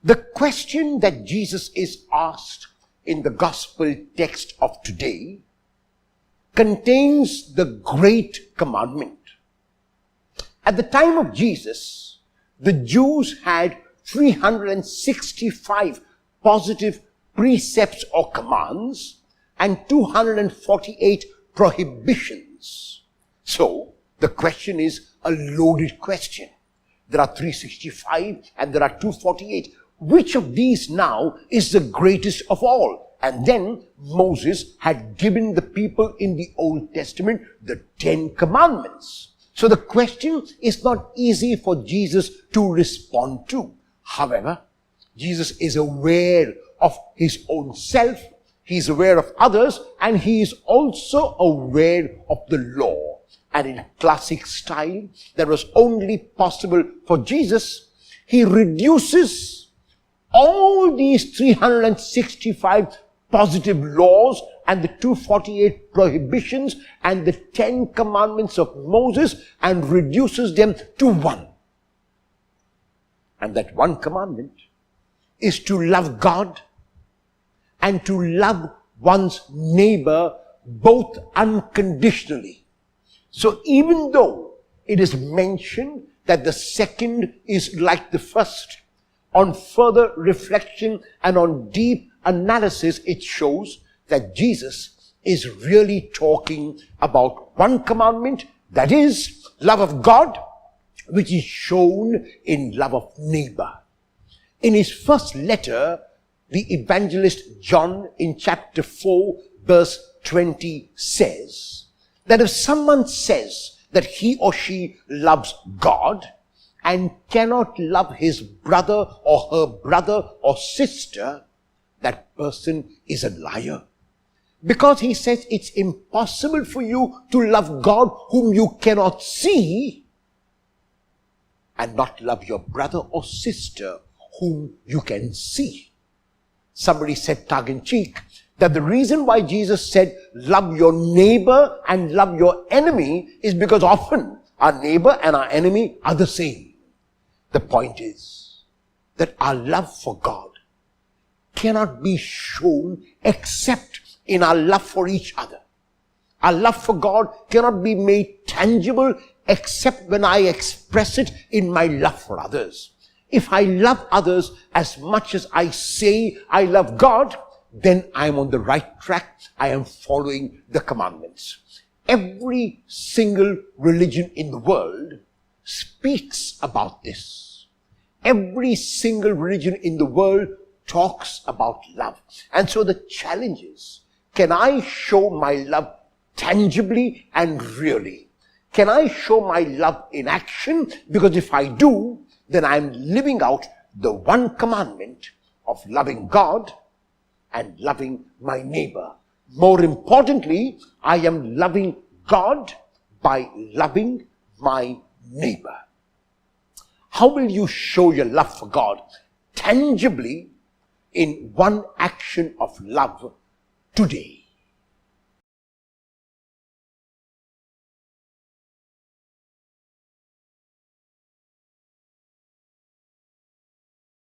The question that Jesus is asked in the gospel text of today contains the great commandment. At the time of Jesus, the Jews had 365 positive precepts or commands and 248 prohibitions. So, the question is a loaded question. There are 365 and there are 248. Which of these now is the greatest of all? And then Moses had given the people in the Old Testament the 10 commandments. So the question is not easy for Jesus to respond to. However, Jesus is aware of his own self, he is aware of others, and he is also aware of the law. And in classic style that was only possible for Jesus, he reduces all these 365 positive laws and the 248 prohibitions and the 10 commandments of Moses and reduces them to one. And that one commandment is to love God and to love one's neighbor both unconditionally. So even though it is mentioned that the second is like the first, on further reflection and on deep analysis, it shows that Jesus is really talking about one commandment, that is love of God, which is shown in love of neighbor. In his first letter, the evangelist John in chapter 4 verse 20 says that if someone says that he or she loves God and cannot love his brother or her brother or sister, that person is a liar. Because he says it's impossible for you to love God whom you cannot see and not love your brother or sister whom you can see. Somebody said tongue-in-cheek that the reason why Jesus said love your neighbor and love your enemy is because often our neighbor and our enemy are the same. The point is that our love for God cannot be shown except in our love for each other. Our love for God cannot be made tangible except when I express it in my love for others. If I love others as much as I say I love God, then I am on the right track. I am following the commandments. Every single religion in the world speaks about this. Every single religion in the world talks about love. And so the challenge is, can I show my love tangibly and really? Can I show my love in action? Because if I do, then I'm living out the one commandment of loving God and loving my neighbor. More importantly, I am loving God by loving my neighbor. How will you show your love for God tangibly in one action of love today?